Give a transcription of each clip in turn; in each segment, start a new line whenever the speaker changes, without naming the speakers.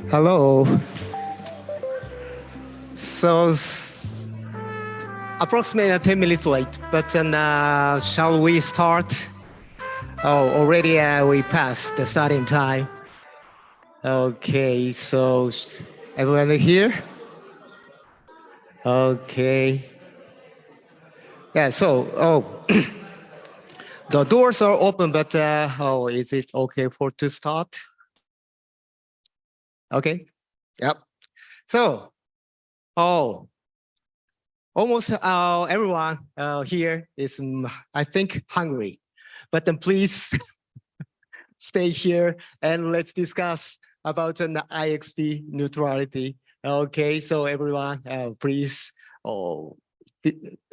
Hello. So approximately 10 minutes late, but shall we start? Oh, already we passed the starting time. Okay, so everyone here? Okay. Yeah, so, the doors are open, but is it okay to start? Okay, yep. So, almost everyone here is, I think, hungry. But then please stay here and let's discuss about an IXP neutrality. Okay, so everyone, please.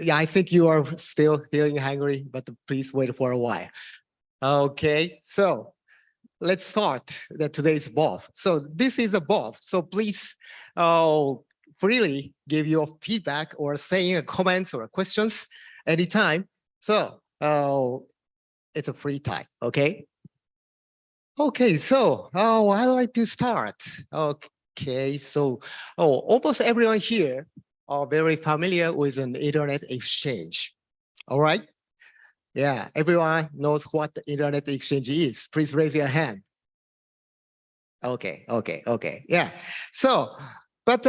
Yeah, I think you are still feeling hungry, but please wait for a while. Okay, so let's start today's BoF. So this is a BoF. So please freely give your feedback or saying comments or questions anytime. So it's a free time, okay? Okay, so I'd like to start. Okay, so almost everyone here are very familiar with an internet exchange. All right? Yeah, everyone knows what the internet exchange is. Please raise your hand. Okay. Yeah. So, but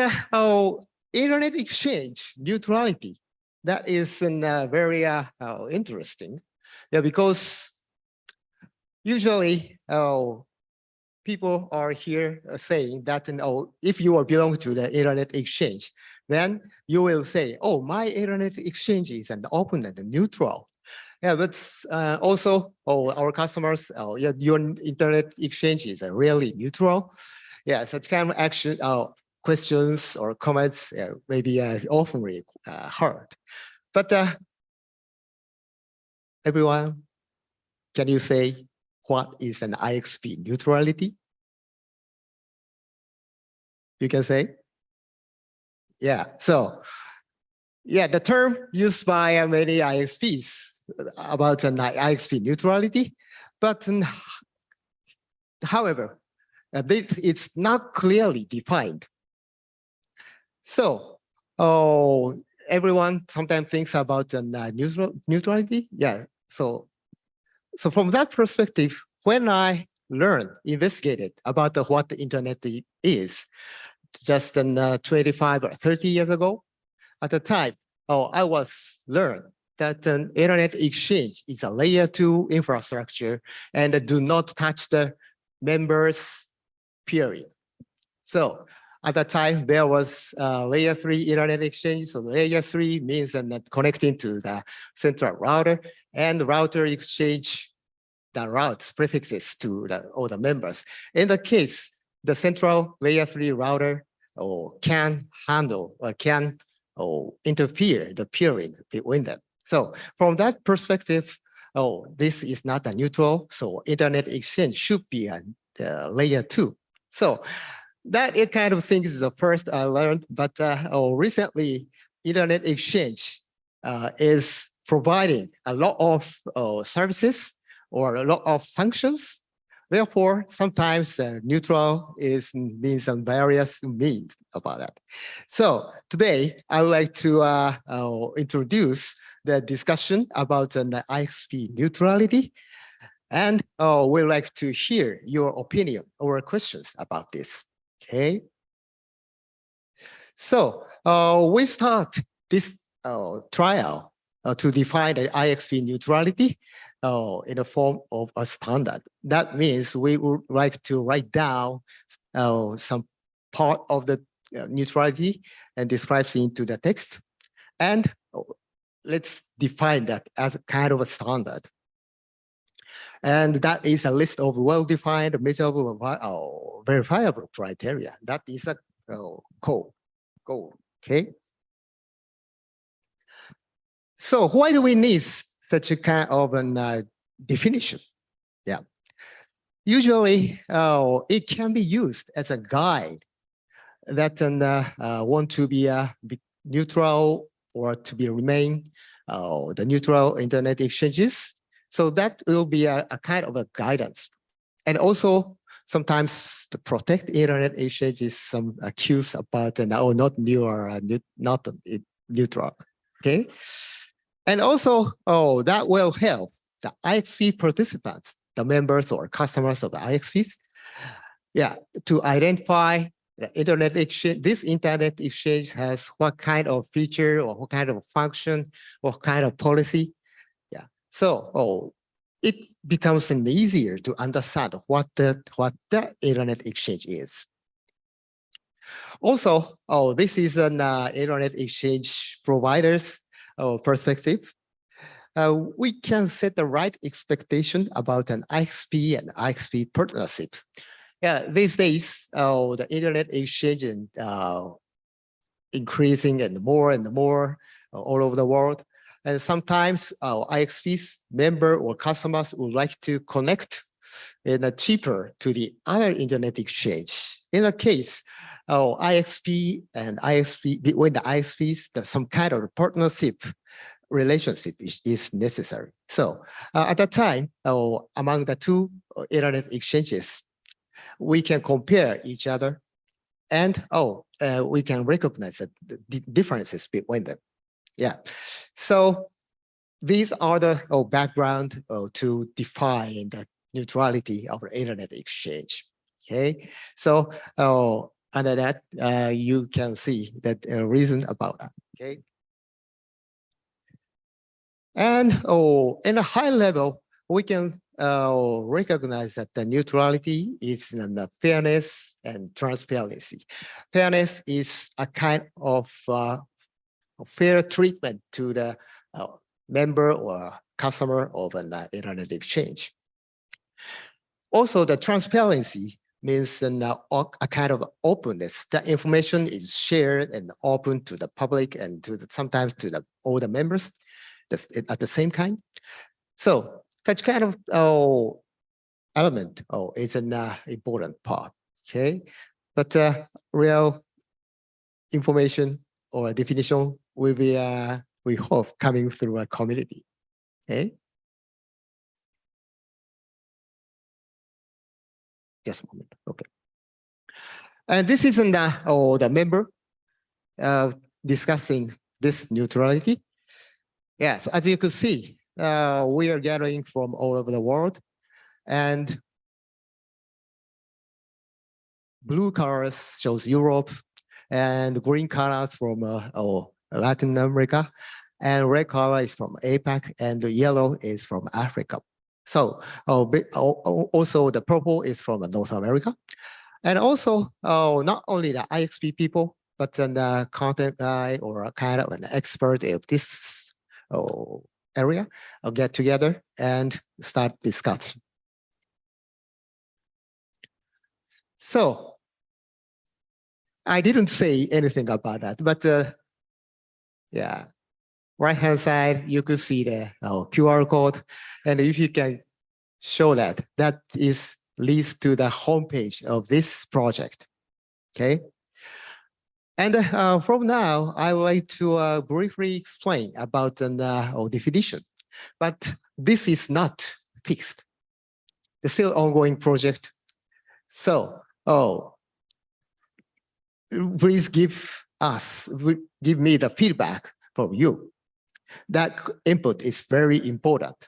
internet exchange neutrality, that is very interesting. Yeah, because usually people are here saying that if you belong to the internet exchange, then you will say, oh, my internet exchange is an open and neutral. Yeah, but also, our customers, yeah, your internet exchanges are really neutral. Yeah, such kind of action, questions or comments may be often heard. But everyone, can you say what is an IXP neutrality? You can say? Yeah, so yeah, the term used by many IXPs about an IXP neutrality, but however, it's not clearly defined. So, everyone sometimes thinks about neutrality. Yeah. So from that perspective, when I investigated about what the internet is, just 25 or 30 years ago, at the time, I learned that an internet exchange is a layer 2 infrastructure and do not touch the members, period. So at that time, there was layer 3 internet exchange. So layer 3 means that connecting to the central router, and router exchange the routes prefixes to all the members. In the case, the central layer 3 router can handle or can interfere the peering between them. So from that perspective, this is not a neutral. So internet exchange should be a layer 2. So that kind of thing is the first I learned, but recently, internet exchange is providing a lot of services or a lot of functions. Therefore, sometimes neutral means some various means about that. So today, I would like to introduce the discussion about an IXP neutrality, and we'd like to hear your opinion or questions about this. Okay. So we start this trial to define the IXP neutrality in the form of a standard. That means we would like to write down some part of the neutrality and describes into the text. And let's define that as a kind of a standard. And that is a list of well-defined, measurable, verifiable criteria. That is a goal. Okay. So why do we need such a kind of an definition? Yeah. Usually, it can be used as a guide that want to be neutral or to be remain the neutral internet exchanges. So that will be a kind of a guidance. And also sometimes to protect internet exchanges, some accused about not new or not neutral. Okay. And also, that will help the IXP participants, the members or customers of the IXPs, to identify the internet exchange. This internet exchange has what kind of feature or what kind of function, what kind of policy. Yeah. So, it becomes easier to understand what the internet exchange is. Also, this is an internet exchange provider's perspective. We can set the right expectation about an IXP and IXP partnership. Yeah, these days, the internet exchange increasing and more all over the world. And sometimes our IXPs member or customers would like to connect in a cheaper to the other internet exchange. In a case, IXP and IXP, between the IXPs, some kind of partnership relationship is necessary. So at that time, among the two internet exchanges, we can compare each other and we can recognize the differences between them. Yeah. So these are the background to define the neutrality of the internet exchange. Okay. So under that, you can see that reason about that. Okay. And in a high level, we can recognize that the neutrality is fairness and transparency. Fairness is a kind of fair treatment to the member or customer of an internet exchange. Also, the transparency means a kind of openness. The information is shared and open to the public and to sometimes to all the members at the same kind. So such kind of element is an important part. Okay, but real information or definition will be we hope coming through a community. Okay. Just a moment. Okay. And this is the member discussing this neutrality. Yeah, so as you can see, we are gathering from all over the world, and blue colors shows Europe, and green colors from Latin America, and red color is from APAC, and the yellow is from Africa. So also the purple is from North America, and also not only the IXP people, but then the content guy or a kind of an expert of this area get together and start discussing. So I didn't say anything about that, but yeah, right-hand side, you could see the QR code. And if you can show that, that leads to the homepage of this project, okay? And from now, I would like to briefly explain about the definition, but this is not fixed. It's still ongoing project. So, please give me the feedback from you. That input is very important.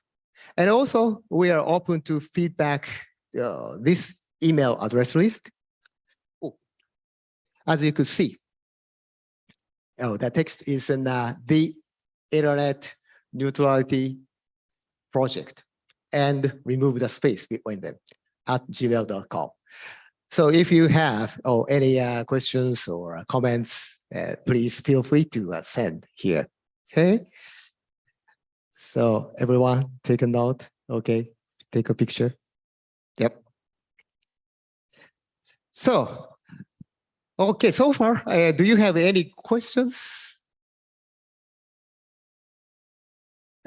And also, we are open to feedback this email address list. As you could see, the text is in the Internet Neutrality Project, and remove the space between them at gmail.com. So if you have any questions or comments, please feel free to send here. Okay. So everyone, take a note. Okay. take a picture. Yep. So, okay, so far, do you have any questions?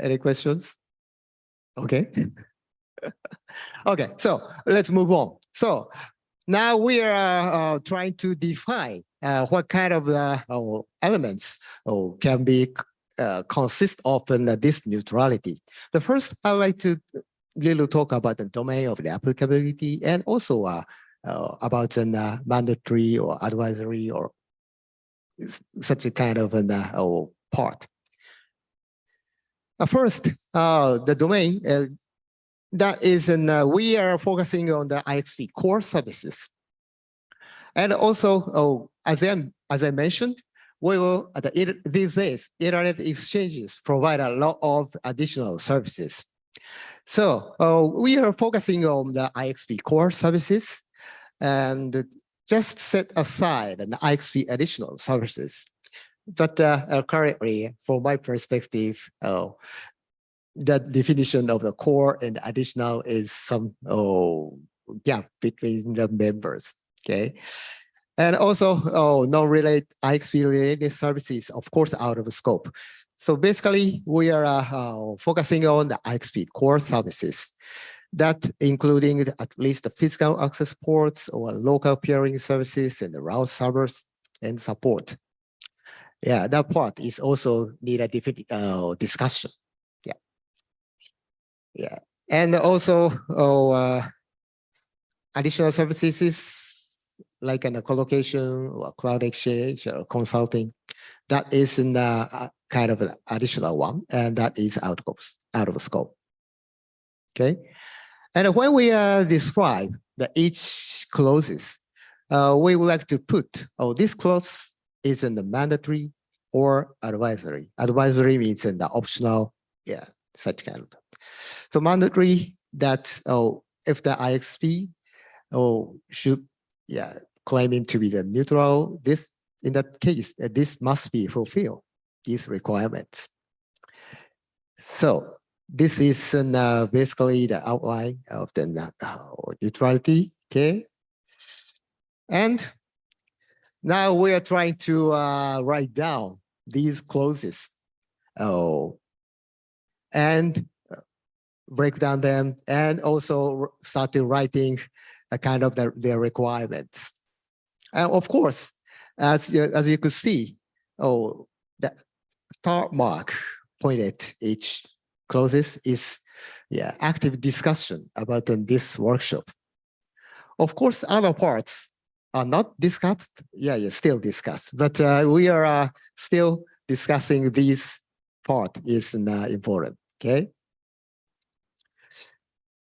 Any questions? Okay. Okay, so let's move on. So now we are trying to define what kind of elements can be consist of this neutrality. The first, I'd like to little talk about the domain of the applicability and also about an mandatory or advisory or such a kind of an part. First, the domain that is, we are focusing on the IXP core services. And also, as I mentioned, we will, these days, internet exchanges provide a lot of additional services. So we are focusing on the IXP core services and just set aside an IXP additional services. But currently, from my perspective, the definition of the core and additional is some gap between the members. Okay. And also, non-related IXP-related services, of course, out of scope. So basically, we are focusing on the IXP core services, that including at least the physical access ports or local peering services and the route servers and support. Yeah, that part is also need a different discussion. Yeah, yeah, and also additional services like a colocation or cloud exchange or consulting, that is in kind of an additional one, and that is out of scope. Okay, and when we describe the each clauses, we would like to put, this clause is in the mandatory or advisory. Advisory means in the optional, yeah, such kind of. So mandatory that if the IXP should, yeah, claiming to be the neutral, this in that case, this must be fulfilled, these requirements. So this is basically the outline of the neutrality. Okay, and now we are trying to write down these clauses, and break down them, and also started writing a kind of their requirements. And of course, as you could see, the star mark pointed each clauses is, yeah, active discussion about this workshop. Of course, other parts are not discussed. Yeah, still discussed, but we are still discussing this part is important. Okay.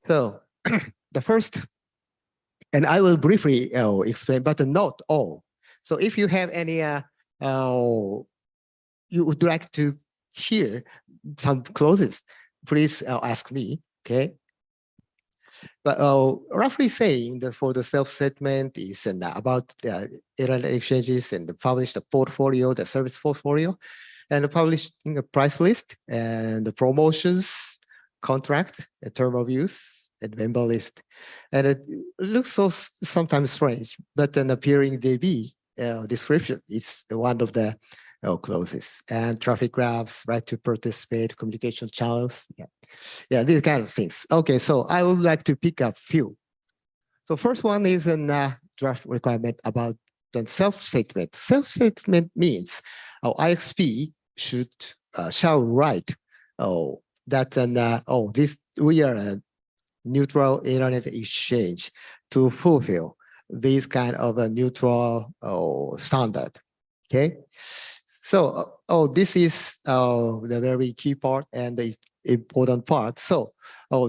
So the first, and I will briefly explain, but not all. So if you have any, you would like to hear some clauses, please ask me. Okay. But roughly saying that for the self-statement is about the internet exchanges and the publish the portfolio, the service portfolio, and the publishing a price list and the promotions, contract, a term of use, and member list. And it looks so sometimes strange, but an appearing DB description is one of the clauses, and traffic graphs, right to participate, communication channels. Yeah. Yeah, these kind of things. Okay, so I would like to pick up few. So first one is a draft requirement about the self-statement. Self-statement means IXP shall write that this we are a neutral internet exchange to fulfill this kind of a neutral standard. Okay, so this is the very key part and the important part. So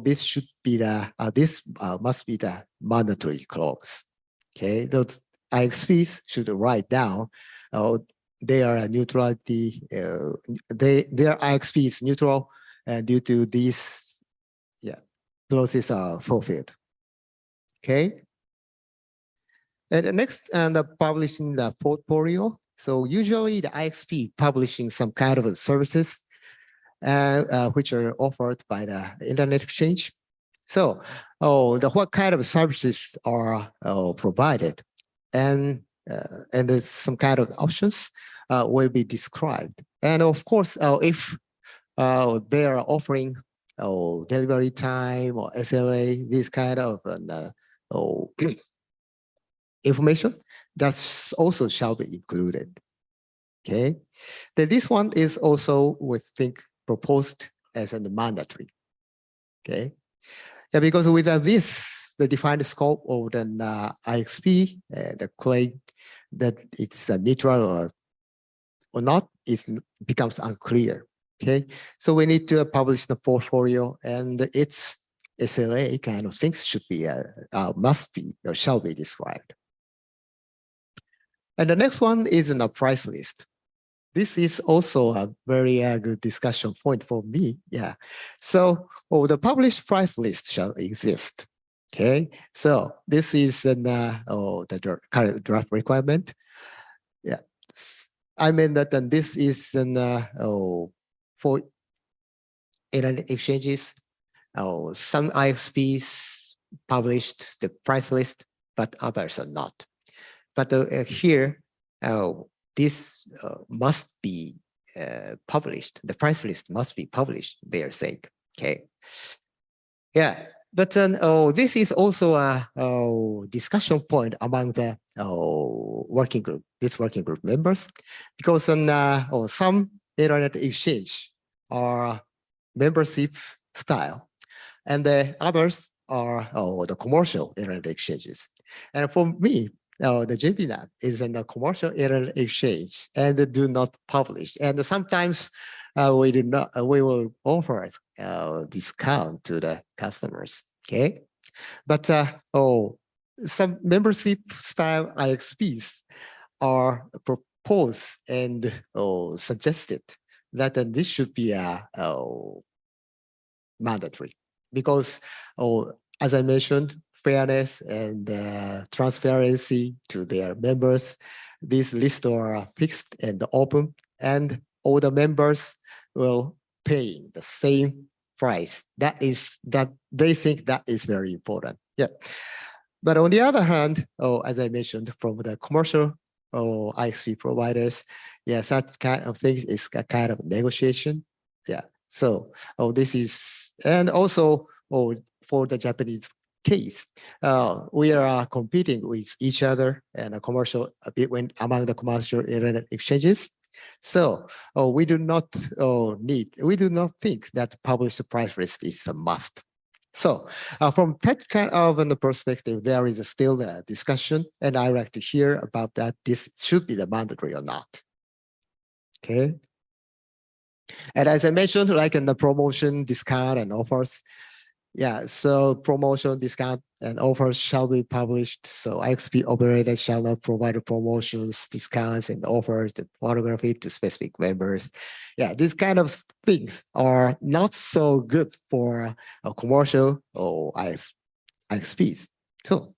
this should be the this must be the mandatory clause. Okay, those IXPs should write down they are a neutrality. Their IXP is neutral due to these, yeah, clauses are fulfilled. Okay. And the next, publishing the portfolio. So usually the IXP publishing some kind of services which are offered by the internet exchange. So, what kind of services are provided, and there's some kind of options will be described. And of course, if they are offering delivery time or SLA, this kind of information, that's also shall be included. Okay, then this one is also we think proposed as a mandatory. Okay, yeah, because without this, the defined scope of the IXP, the claim that it's neutral or not, becomes unclear. Okay, so we need to publish the portfolio, and its SLA kind of things should be must be or shall be described. And the next one is in a price list. This is also a very good discussion point for me. Yeah. So the published price list shall exist. Okay. So this is the current draft requirement. Yeah. I mean that then this is for internet exchanges. Some IXPs published the price list, but others are not. But here, this must be published. The price list must be published, they are saying. Okay. Yeah. But this is also a discussion point among the working group, this working group members, because some internet exchange are membership style, and the others are the commercial internet exchanges. And for me, the JPNet is in a commercial internet exchange and do not publish. And sometimes we will offer discount to the customers. Okay, but some membership style IXPs are proposed and suggested that this should be mandatory, because as I mentioned, fairness and transparency to their members. These lists are fixed and open, and all the members will pay the same price. That they think that is very important. Yeah. But on the other hand, as I mentioned, from the commercial IXP providers, yeah, such kind of things is a kind of negotiation. Yeah. So this is, and also for the Japanese case, we are competing with each other and a commercial among the commercial internet exchanges. So we do not think that published price list is a must. So from that kind of perspective, there is still a discussion, and I like to hear about that. This should be the mandatory or not. Okay. And as I mentioned, like in the promotion, discount, and offers, yeah, so promotion, discount, and offers shall be published. So IXP operators shall not provide promotions, discounts, and offers the photography to specific members. Yeah, these kind of things are not so good for a commercial or IXPs. So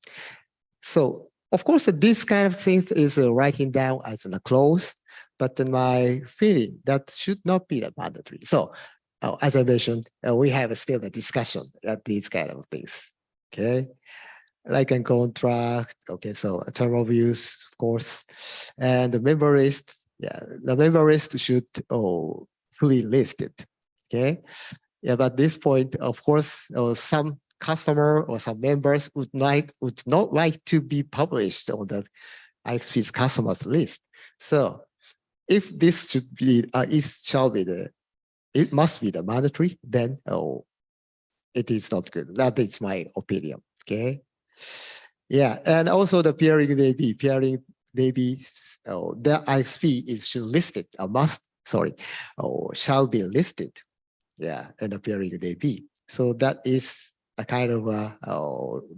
of course, this kind of thing is writing down as a clause, but in my feeling, that should not be the mandatory. So as I mentioned, we have still a discussion at these kind of things. Okay, like a contract. Okay, so a term of use, of course, and the member list. Yeah, the member list should fully listed. Okay, yeah, but at this point, of course, some customer or some members would not like to be published on the IXP's customers list. So if this should be, it must be the mandatory, then it is not good. That is my opinion. Okay. Yeah, and also the pairing DB, the IXP is listed, shall be listed. Yeah, in the pairing DB. So that is a kind of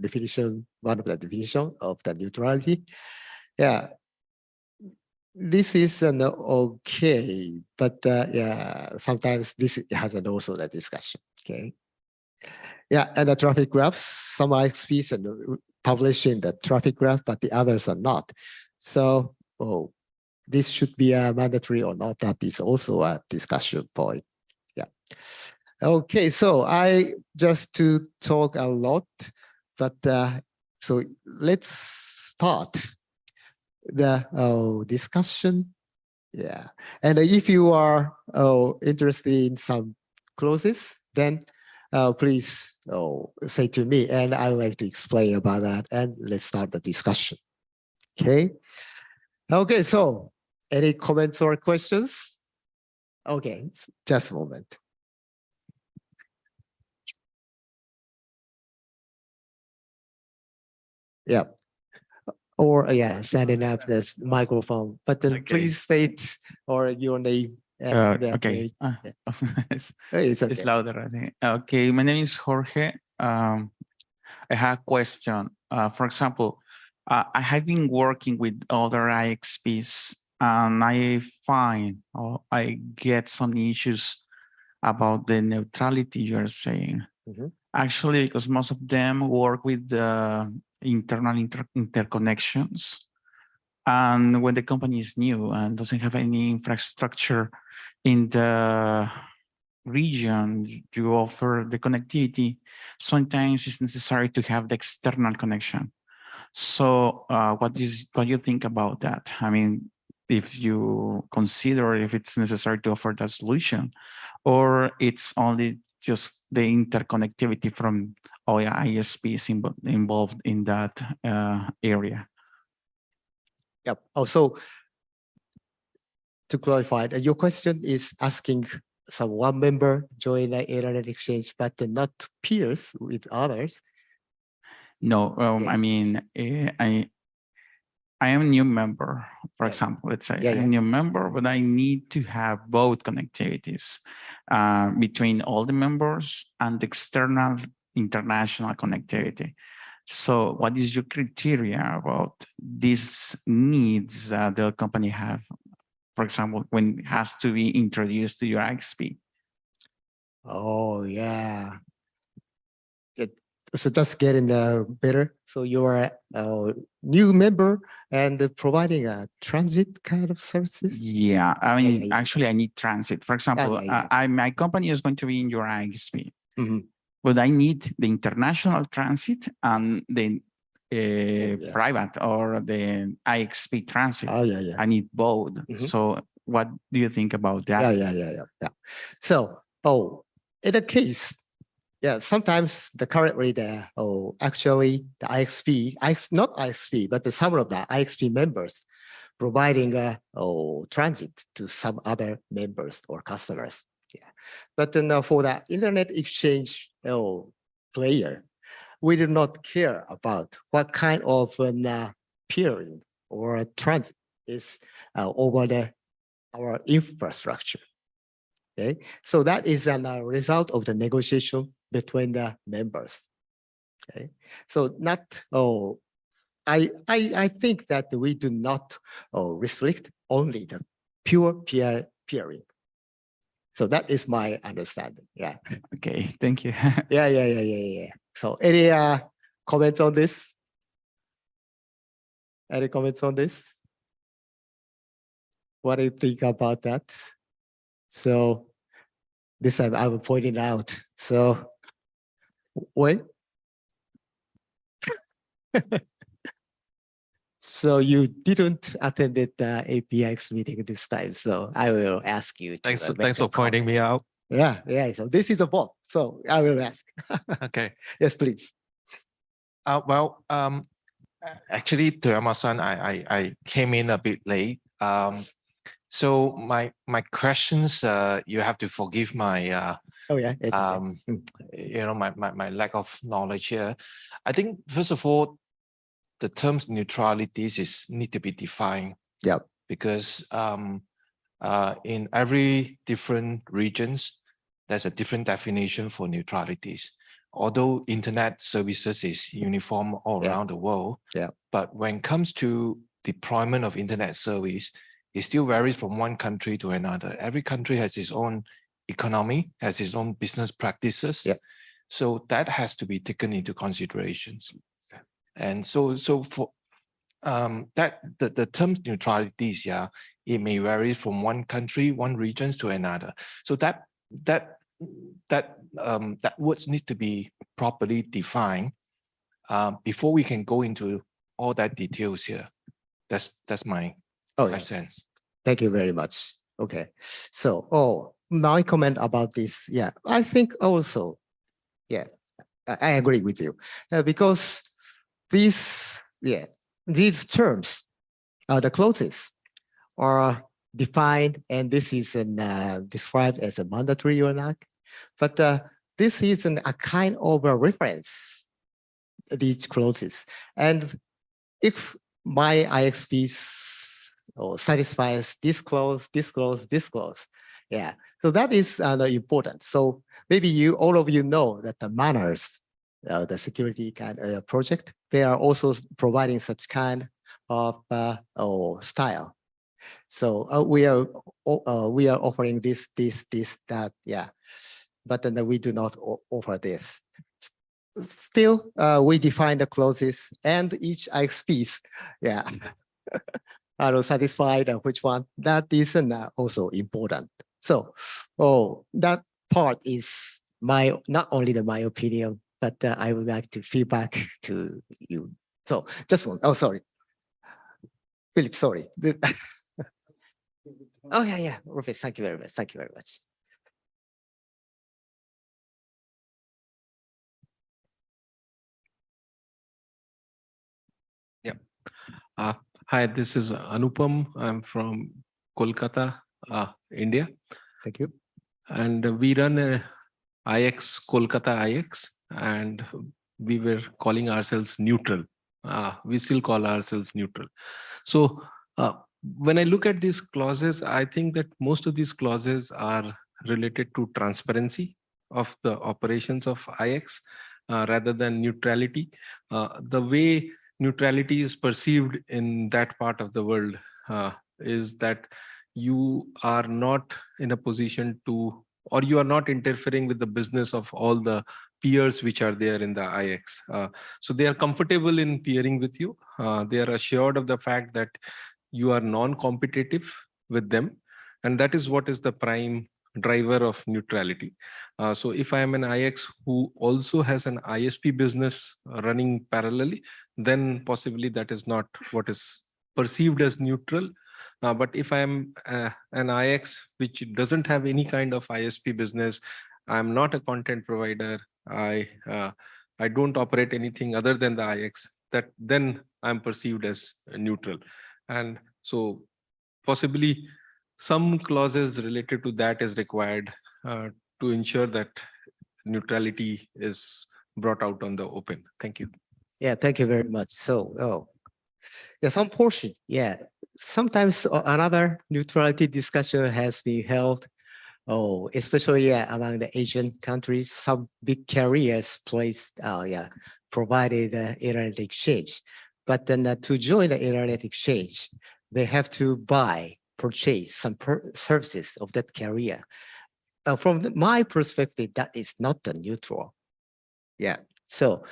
definition, one of the definition of the neutrality. Yeah, this is an okay, but yeah, sometimes this has also the discussion. Okay. Yeah, and the traffic graphs, some IXPs and publishing the traffic graph, but the others are not. So, this should be mandatory or not. That is also a discussion point. Yeah. Okay, so I just to talk a lot, but so let's start the discussion. Yeah, and if you are interested in some clauses, then please say to me, and I would like to explain about that. And let's start the discussion. Okay. Okay. So, any comments or questions? Okay, just a moment. Yeah. Or yeah, setting up this microphone, but then
Okay.
please state or your name. And,
Okay.
yeah.
It's,
It's okay.
it's louder, I think. Okay, my name is Jorge. I have a question. For example, I have been working with other IXPs and I find or I get some issues about the neutrality you're saying. Actually, because most of them work with the internal interconnections. And when the company is new and doesn't have any infrastructure in the region you offer the connectivity, sometimes it's necessary to have the external connection. So what do you think about that? I mean, if you consider if it's necessary to offer that solution, or it's only just the interconnectivity from all ISPs involved in that area.
Yep. Also, to clarify, your question is asking some one member join the internet exchange, but not peers with others.
No, I mean, I am a new member, for example, let's say I'm a new member, but I need to have both connectivities between all the members and external international connectivity. So what is your criteria about these needs that the company have, for example, when it has to be introduced to your IXP?
Oh, yeah. So just getting better. So you're a new member and providing a transit kind of services.
Yeah, I mean, actually, I need transit. For example, my company is going to be in your IXP, but I need the international transit and the private or the IXP transit. I need both. So what do you think about that?
Yeah. So, in a case, yeah, sometimes currently actually the IXP, not IXP, but some of the IXP members providing transit to some other members or customers. Yeah, but then for the internet exchange player, we do not care about what kind of peering or transit is over our infrastructure. Okay, so that is a result of the negotiation between the members. Okay, so not I think that we do not restrict only the pure peering. So that is my understanding. Yeah.
Okay, thank you.
Yeah. So any comments on this? Any comments on this? What do you think about that? So this time I will point it out. So when? So you didn't attend the APX meeting this time. So I will ask you.
Thanks for pointing me out.
Yeah. So this is the BoF. So I will ask.
Okay.
Yes, please.
Actually, to Yama-san, I came in a bit late. So my questions, you have to forgive my my lack of knowledge here. I think first of all, the terms neutralities need to be defined.
Yeah.
Because in every different regions, there's a different definition for neutralities. Although internet services is uniform all around the world, but when it comes to deployment of internet service, it still varies from one country to another. Every country has its own economy, has its own business practices. So that has to be taken into considerations. And so for that the terms neutralities, it may vary from one country, one region to another. So that that words need to be properly defined before we can go into all that details here. That's my sense.
Thank you very much. Okay. So, my comment about this. Yeah, I think also, yeah, I agree with you because these terms, the clauses are defined, and this is described as a mandatory or not. But this is a kind of a reference, these clauses. And if my IXPs satisfies this clause, this clause, this clause, yeah. So that is important. So maybe all of you know that the manners, the security kind of project, they are also providing such kind of style. So we are offering this, that, yeah. But then we do not offer this. Still, we define the clauses and each IXPs, yeah, are satisfied which one. That is also important. So, that part is not only my opinion, but I would like to feedback to you. So just one. Oh, sorry, Philip. Sorry. Oh yeah. Perfect. Thank you very much. Thank you very much.
Hi, this is Anupam. I'm from Kolkata, India.
Thank you.
And we run a IX, Kolkata IX, and we were calling ourselves neutral. We still call ourselves neutral. So when I look at these clauses, I think that most of these clauses are related to transparency of the operations of IX rather than neutrality. The way neutrality is perceived in that part of the world is that you are not in a position to, or you are not interfering with the business of all the peers which are there in the IX. So they are comfortable in peering with you. They are assured of the fact that you are non-competitive with them. And that is what is the prime driver of neutrality. So if I am an IX who also has an ISP business running parallelly, then possibly that is not what is perceived as neutral. But if I am an IX which doesn't have any kind of ISP business, I'm not a content provider, I don't operate anything other than the IX, that then I'm perceived as neutral. And so possibly some clauses related to that is required to ensure that neutrality is brought out on the open. Thank you.
Yeah, thank you very much. So, yeah, some portion, yeah. Sometimes another neutrality discussion has been held. Especially among the Asian countries, some big carriers provided internet exchange. But then to join the internet exchange, they have to purchase some services of that carrier. From my perspective, that is not the neutral. Yeah. So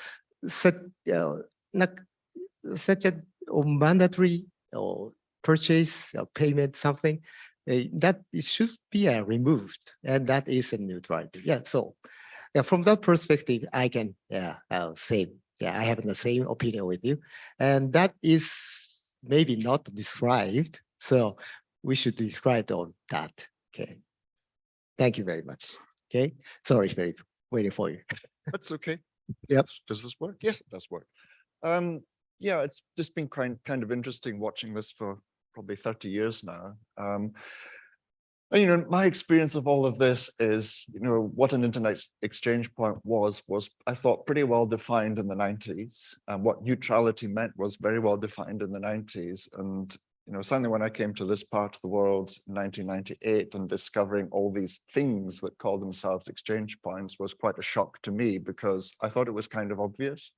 such a mandatory purchase or payment something that it should be removed, and that is a neutrality. Yeah. So from that perspective, I can say I have the same opinion with you, and that is maybe not described. So we should describe on that. Okay. Thank you very much. Okay. Sorry, very waiting for you.
That's okay.
Yep.
Does this work? Yes, it does work. Yeah, it's just been kind of interesting watching this for probably 30 years now. And, my experience of all of this is, what an internet exchange point was I thought pretty well defined in the 90s. And what neutrality meant was very well defined in the 90s. And, suddenly when I came to this part of the world in 1998 and discovering all these things that call themselves exchange points was quite a shock to me, because I thought it was kind of obvious.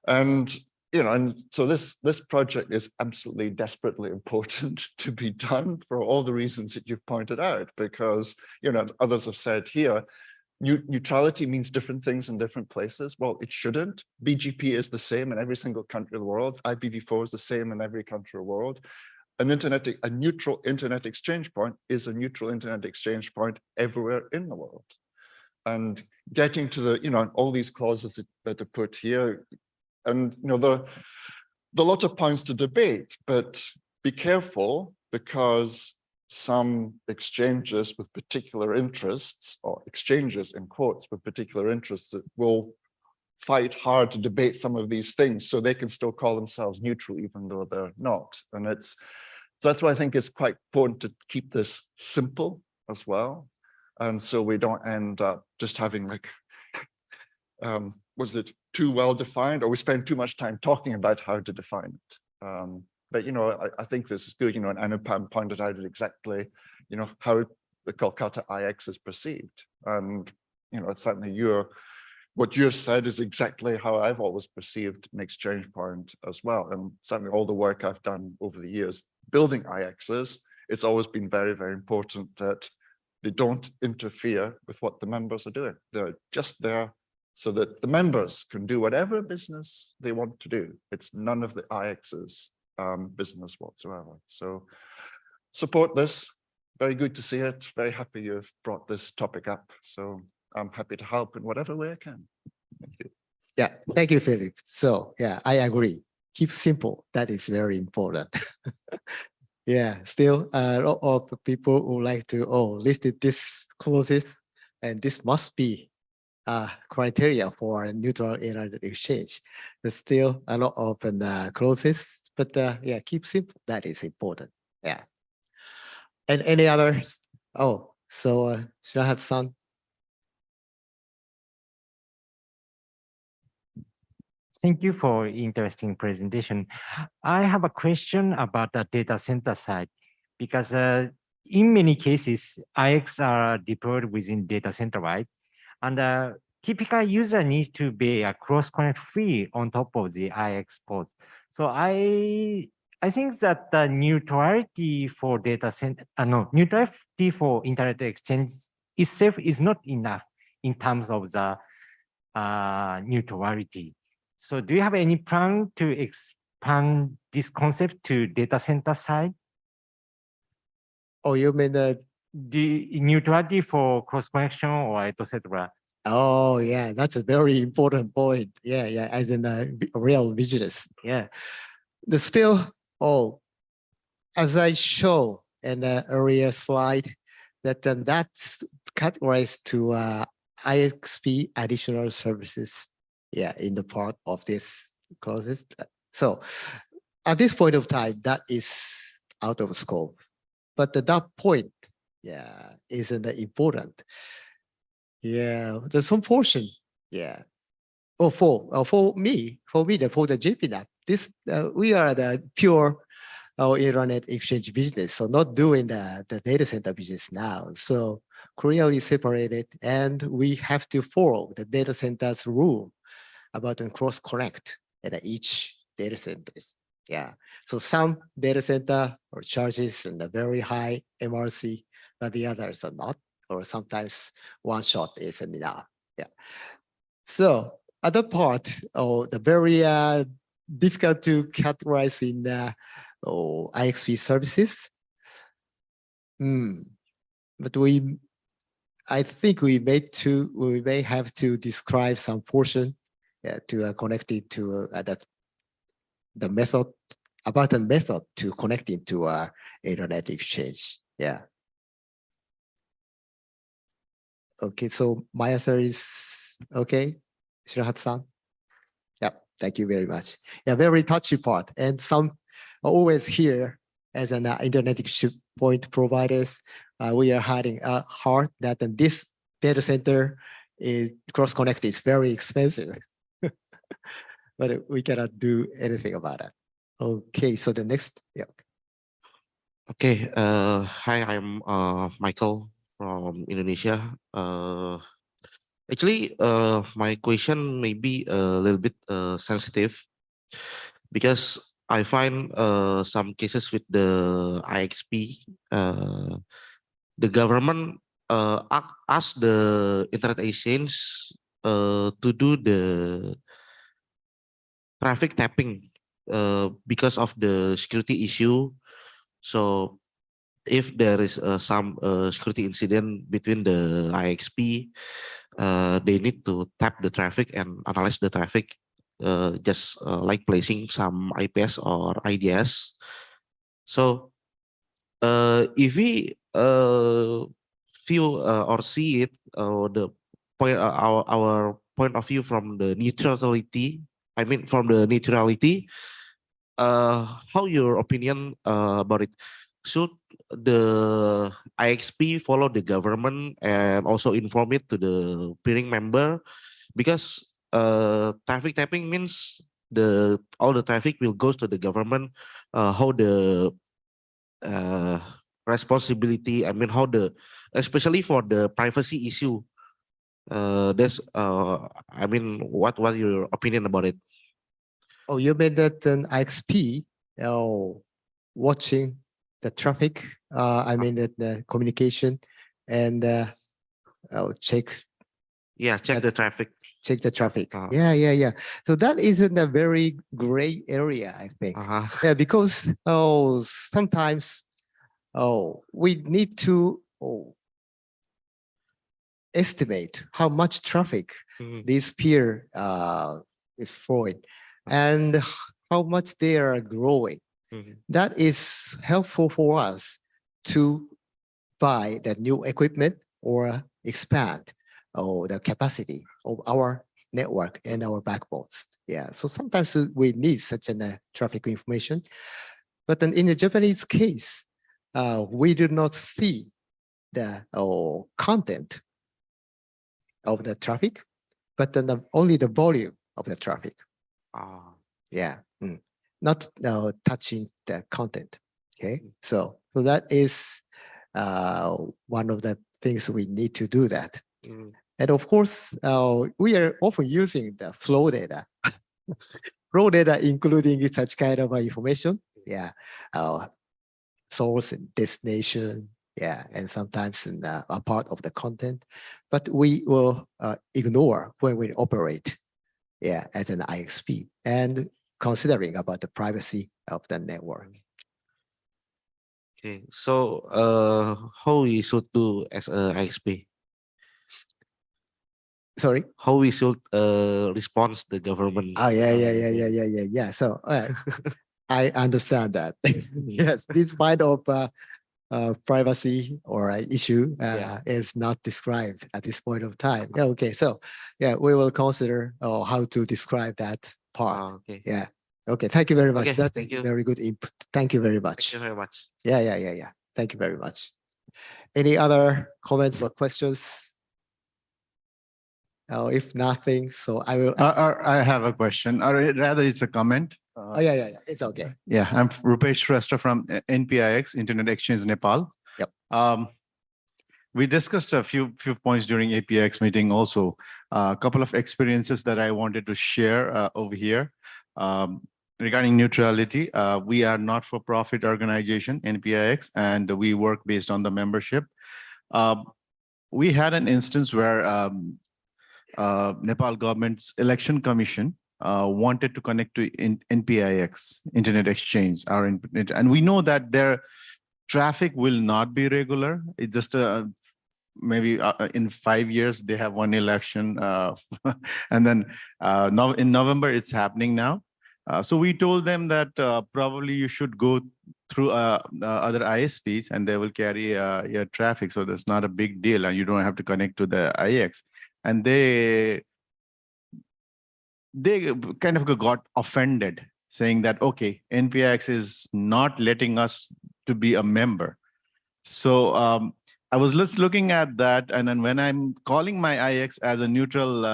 And and so this project is absolutely desperately important to be done for all the reasons that you've pointed out, because others have said here, neutrality means different things in different places. Well, it shouldn't. BGP is the same in every single country of the world. IPv4 is the same in every country of the world. A neutral internet exchange point is a neutral internet exchange point everywhere in the world. and getting to the, all these clauses that are put here. And, there are a lot of points to debate, but be careful, because some exchanges with particular interests, or exchanges in quotes with particular interests, that will fight hard to debate some of these things, so they can still call themselves neutral even though they're not. And so that's why I think it's quite important to keep this simple as well, and so we don't end up just having like was it too well defined, or we spend too much time talking about how to define it. But I think this is good, and Anupam pointed out exactly how the Kolkata IX is perceived, and it's certainly what you've said is exactly how I've always perceived an exchange point as well. And certainly all the work I've done over the years building IXs, it's always been very, very important that they don't interfere with what the members are doing. They're just there so that the members can do whatever business they want to do. It's none of the IX's business whatsoever. So support this. Very good to see it. Very happy you've brought this topic up. So I'm happy to help in whatever way I can. Thank you.
Yeah, thank you, Philip. So yeah, I agree. Keep simple. That is very important. Yeah, still a lot of people who like to, listed this clauses, and this must be criteria for a neutral internet exchange. There's still a lot of clauses, but yeah, keep simple. That is important. Yeah. And any others? Oh, so Shrahat-san.
Thank you for interesting presentation. I have a question about the data center side, because in many cases, IX are deployed within data center, right? And typical user needs to be a cross-connect fee on top of the IX pods. So I think that the neutrality for data center, neutrality for internet exchange itself is not enough in terms of the neutrality. So do you have any plan to expand this concept to data center side?
Oh, you mean the
neutrality for cross connection or etc.
Oh yeah, that's a very important point. Yeah, as in a real business. Yeah, the still as I show in the earlier slide, that's categorized to IXP additional services. Yeah, in the part of this clauses. So at this point of time, that is out of scope. But that point, yeah, isn't important. Yeah, there's some portion. Yeah. Oh, for me, for the JPNAP, this we are the pure internet exchange business, so not doing the data center business now. So clearly separated, and we have to follow the data center's rule about cross connect at each data centers. Yeah. So some data center or charges and a very high MRC, but the others are not, or sometimes one shot is enough. Yeah. So other part, the very difficult to categorize in IXP services. But I think we may have to describe some portion to connect it to the method, about the method to connect it to internet exchange. Yeah. Okay, so my answer is okay, Shirahat-san. Yeah, thank you very much. Yeah, very touchy part, and some always here as an internet exchange point providers, we are hiding hard that this data center is cross-connected. It's very expensive, but we cannot do anything about it. Okay, so the next, yeah.
Okay, hi, I'm Michael from Indonesia. Actually, my question may be a little bit sensitive, because I find some cases with the IXP, the government asked the internet exchange to do the traffic tapping because of the security issue. So if there is some security incident between the IXP, they need to tap the traffic and analyze the traffic, just like placing some IPS or IDS. So if we view or see it, the point, our point of view from the neutrality, I mean from the neutrality, how your opinion about it? Should the IXP follow the government and also inform it to the peering member? Because traffic tapping means all the traffic will goes to the government. How the responsibility, I mean how the, especially for the privacy issue, that's I mean what your opinion about it?
Oh, you mean that an IXP watching the traffic? I mean that the communication and check
Check the traffic.
check the traffic. Yeah. So that isn't a very gray area, I think. Yeah, because sometimes we need to estimate how much traffic this peer is flowing and how much they are growing. That is helpful for us to buy the new equipment or expand the capacity of our network and our backbones. Yeah, so sometimes we need such a traffic information, but then in the Japanese case, we do not see the content of the traffic, but then only the volume of the traffic. Yeah, not touching the content. Okay, so that is one of the things we need to do that. And of course, we are often using the flow data. Flow data including such kind of information. Yeah, source and destination. Yeah, and sometimes a part of the content, but we will ignore when we operate. Yeah, as an IXP and considering about the privacy of the network.
Okay, so how we should do as a IXP?
Sorry,
how we should respond the government?
Oh yeah. So I understand that. Yes, this kind of privacy or issue is not described at this point of time. Yeah, okay, so yeah, we will consider how to describe that part.
Okay.
Yeah. Okay, thank you very much.
Okay,
That's
thank you.
very good input. Thank you very much.
Thank you very much.
Yeah. Thank you very much. Any other comments or questions? If nothing, so I will.
I have a question, or rather it's a comment.
Oh yeah. It's okay.
Yeah, I'm Rupesh Shrestha from NPIX, Internet Exchange Nepal.
Yep.
We discussed a few points during APIX meeting also. A couple of experiences that I wanted to share over here. Regarding neutrality, we are not-for-profit organization, NPIX, and we work based on the membership. We had an instance where Nepal government's election commission wanted to connect to NPIX, Internet Exchange, and we know that their traffic will not be regular. It's just maybe in 5 years they have one election, and then now in November it's happening now. So we told them that probably you should go through other ISPs and they will carry your traffic. So that's not a big deal, and you don't have to connect to the IX. And they kind of got offended, saying that, okay, NPIX is not letting us to be a member. So I was just looking at that, and then when I'm calling my IX as a neutral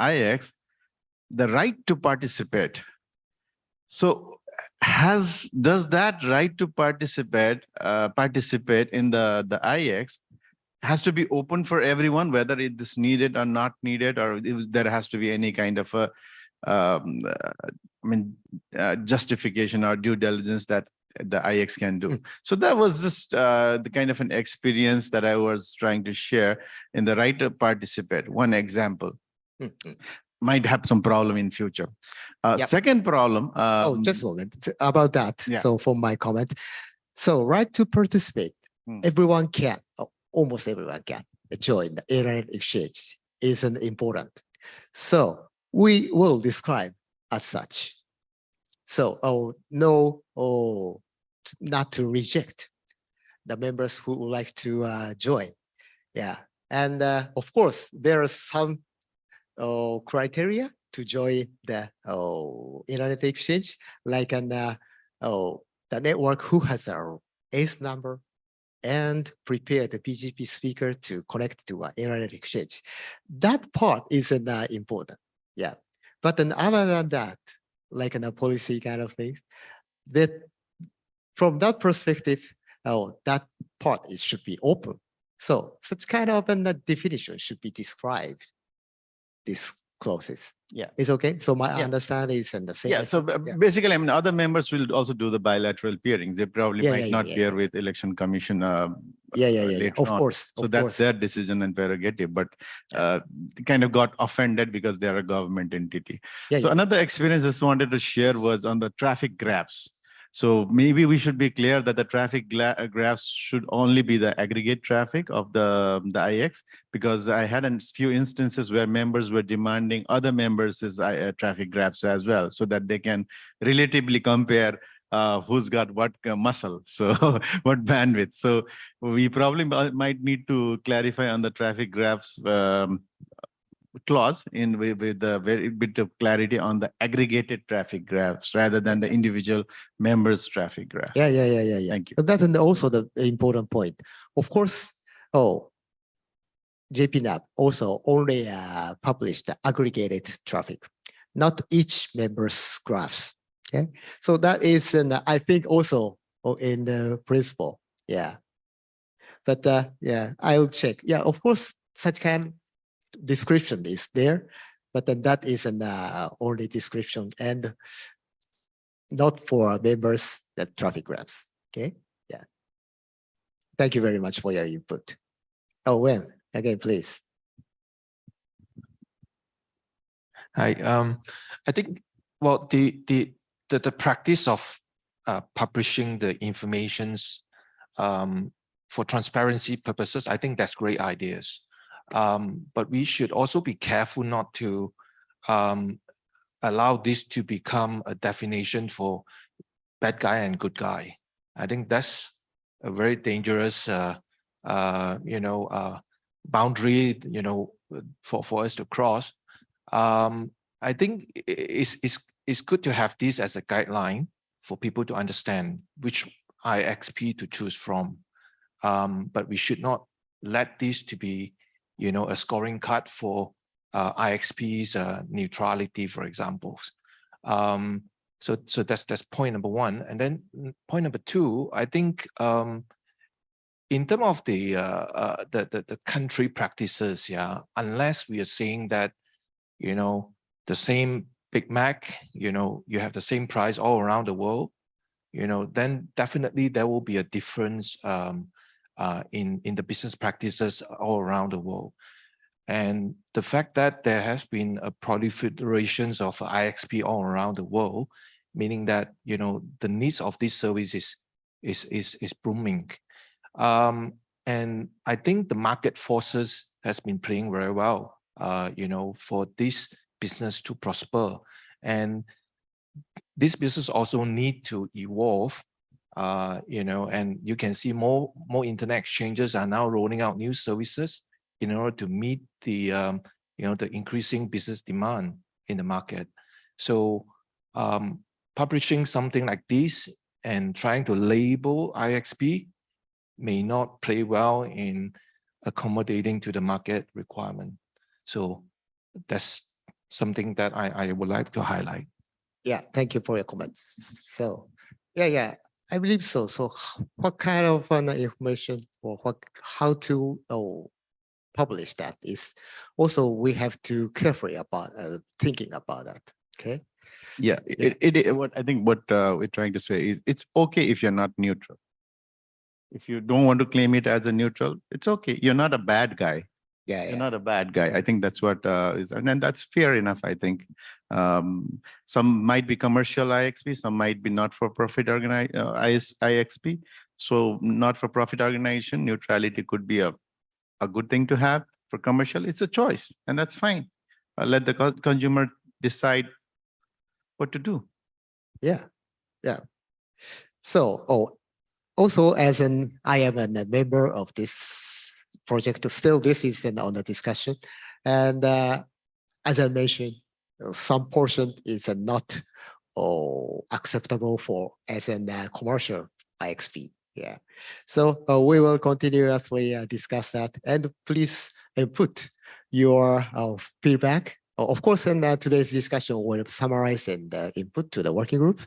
IX, the right to participate. So does that right to participate in the IX has to be open for everyone, whether it is needed or not needed, or there has to be any kind of a justification or due diligence that the IX can do. So that was just the kind of an experience that I was trying to share in the right to participate. One example. Might have some problem in future. Second problem.
Just a moment about that.
Yeah.
So for my comment, so right to participate, everyone can, almost everyone can join the internet exchange. is an important. So we will describe as such. So, no, not to reject the members who would like to join. Yeah, and of course, there are some criteria to join the internet exchange, like the network who has our ACE number and prepare the BGP speaker to connect to an internet exchange. That part isn't important. Yeah, but then other than that, like in a policy kind of thing, that from that perspective, that part should be open. So such kind of a definition should be described. These clauses.
Yeah.
It's okay. So my
Yeah.
understanding is in the same.
Yeah, so basically, I mean, other members will also do the bilateral peerings. They probably might not peer with Election Commission later
Of
on.
course.
So that's their decision and prerogative, but they kind of got offended because they're a government entity. So another experience I just wanted to share was on the traffic graphs. So maybe we should be clear that the traffic graphs should only be the aggregate traffic of the IX, because I had a few instances where members were demanding other members' traffic graphs as well, so that they can relatively compare who's got what muscle, so what bandwidth. So we probably might need to clarify on the traffic graphs clause with a very bit of clarity on the aggregated traffic graphs rather than the individual members' traffic graph.
Yeah.
Thank you.
That's also the important point. Of course, JPNAP also only published the aggregated traffic, not each member's graphs. Okay, so that is, I think also in the principle. Yeah, but yeah, I'll check. Yeah, of course, such kind description is there, but then that is an only description and not for members that traffic graphs. Okay, yeah. Thank you very much for your input. Oh, Wen, again, please.
Hi, I think, well, the practice of publishing the informations for transparency purposes, I think that's great ideas. But we should also be careful not to allow this to become a definition for bad guy and good guy. I think that's a very dangerous, boundary, for us to cross. I think it's good to have this as a guideline for people to understand which IXP to choose from. But we should not let this to be, a scoring card for IXPs neutrality, for example. So that's point number one. And then point number two, I think in terms of the country practices, yeah, unless we are saying that, the same Big Mac, you have the same price all around the world, then definitely there will be a difference in the business practices all around the world. And the fact that there has been a proliferations of IXP all around the world, meaning that, the needs of these services is booming. And I think the market forces has been playing very well, for this business to prosper. And this business also need to evolve, and you can see more internet exchanges are now rolling out new services in order to meet the, the increasing business demand in the market. So publishing something like this and trying to label IXP may not play well in accommodating to the market requirement. So that's something that I would like to highlight.
Yeah, thank you for your comments. So, yeah, I believe so. So, what kind of information or how to publish that is also we have to carefully about thinking about that. Okay.
Yeah, what I think what we're trying to say is it's okay if you're not neutral. If you don't want to claim it as a neutral, it's okay. You're not a bad guy. You're not a bad guy. I think that's what is, and that's fair enough. I think some might be commercial IXP, some might be not-for-profit IXP. So not-for-profit organization neutrality could be a good thing to have. For commercial, it's a choice, and that's fine. Let the consumer decide what to do.
Yeah, yeah. So, also as I am a member of this project, still this is on the discussion. And as I mentioned, some portion is not acceptable for as a commercial IXP. Yeah. So we will continuously discuss that, and please put your feedback. Of course, in today's discussion, we'll summarize and input to the working group,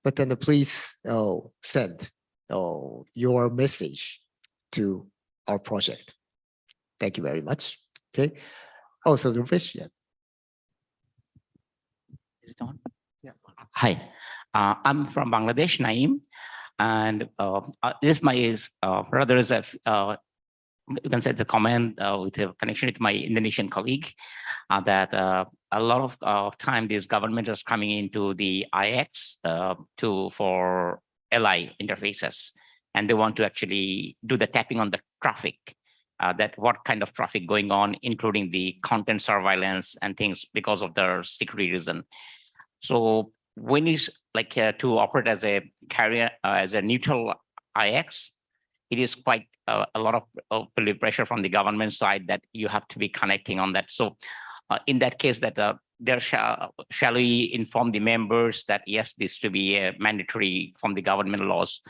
but then please send your message to our project. Thank you very much. Okay. Also, the question.
Is it on?
Yeah.
Hi, I'm from Bangladesh, Naeem, and this my brother is you can say it's a comment with a connection with my Indonesian colleague that a lot of time this government is coming into the IX for LI interfaces, and they want to actually do the tapping on the traffic. That what kind of traffic going on, including the content surveillance and things because of their security reason. So when you like to operate as a carrier, as a neutral IX, it is quite a lot of pressure from the government side that you have to be connecting on that. So in that case, that there shall we inform the members that yes, this to be mandatory from the government laws.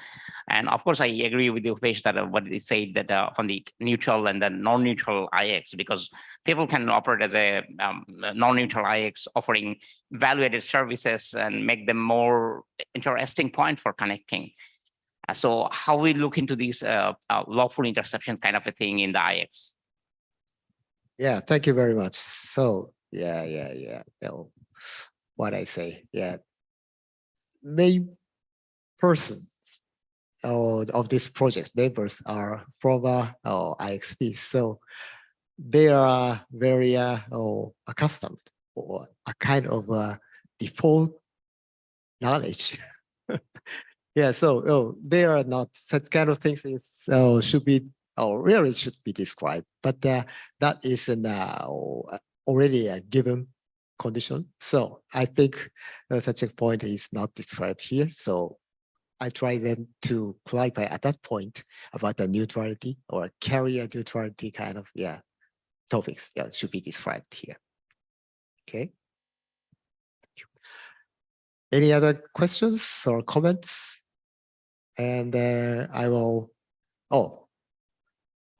And of course, I agree with the page that what they say that from the neutral and the non-neutral IX, because people can operate as a non-neutral IX offering value-added services and make them more interesting point for connecting. So how we look into these lawful interception kind of a thing in the IX?
Yeah, thank you very much. So yeah. No, what I say, yeah. Main persons of this project members are from IXPs, so they are very accustomed or a kind of default knowledge. Yeah, so they are not such kind of things is should be really should be described, but that is already a given condition. So I think such a point is not described here. So I try them to clarify at that point about the neutrality or carrier neutrality kind of topics should be described here. Okay. Any other questions or comments? And I will. Oh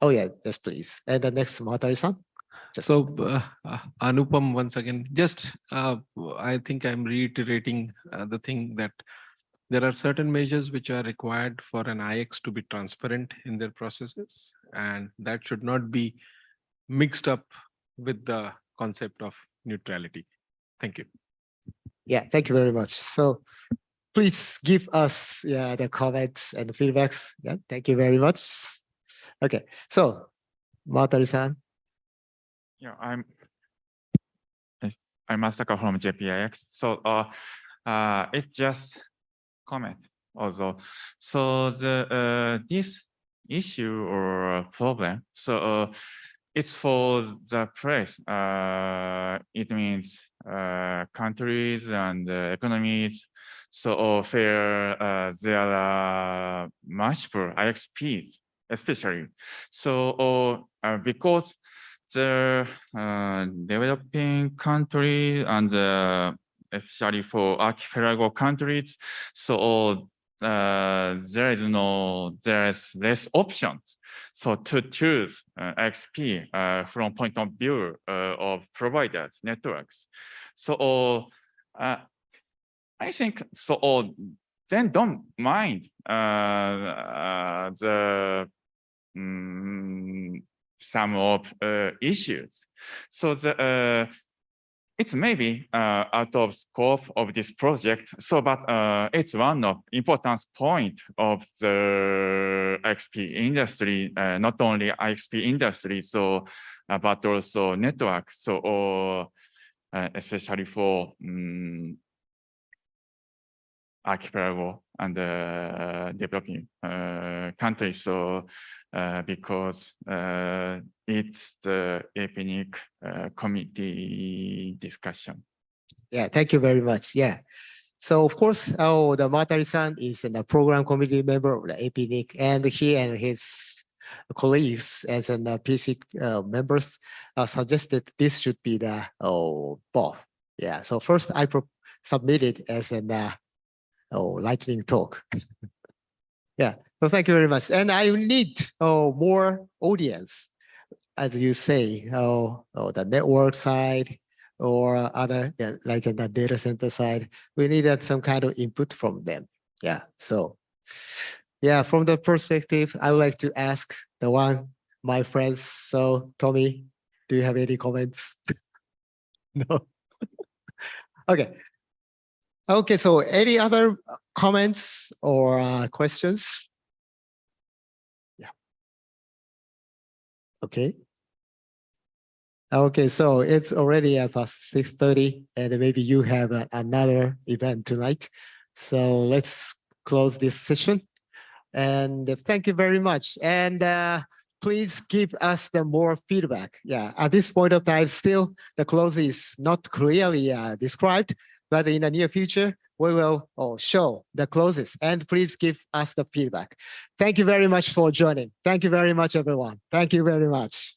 yeah, yes, please. And the next, Matari-san.
So Anupam, once again, just I think I'm reiterating the thing that there are certain measures which are required for an IX to be transparent in their processes, and that should not be mixed up with the concept of neutrality. Thank you.
Yeah, thank you very much. So please give us the comments and feedbacks. Yeah, thank you very much. Okay, so Matari-san.
Yeah, I'm Masaka from JPIX. So it's just comment also. So the this issue or problem, so it's for the place. It means countries and economies. So where there are multiple IXPs, especially. So because the developing countries and especially for archipelago countries, so there is less options. So to choose XP from point of view of providers, networks. So I think so. Then don't mind the some of issues. So the it's maybe out of scope of this project. So, but it's one of important point of the IXP industry, not only IXP industry, so but also network. So, especially for archipelago and developing countries. So because it's the ethnic committee discussion.
Yeah, thank you very much. Yeah. So of course, the Matari-san is a program committee member of the APNIC, and he and his colleagues as an PC members suggested this should be the BoF. Yeah. So first I submitted as an lightning talk. Yeah. So thank you very much. And I need more audience, as you say, the network side or other, yeah, like the data center side. We needed some kind of input from them. Yeah. So, yeah, from the perspective, I would like to ask my friends. So, Tommy, do you have any comments? No. Okay. Okay. So, any other comments or questions? Yeah. Okay. Okay, so it's already past 6:30, and maybe you have another event tonight. So let's close this session. And thank you very much. And please give us the more feedback. Yeah, at this point of time, still the close is not clearly described, but in the near future, we will show the closes. And please give us the feedback. Thank you very much for joining. Thank you very much, everyone. Thank you very much.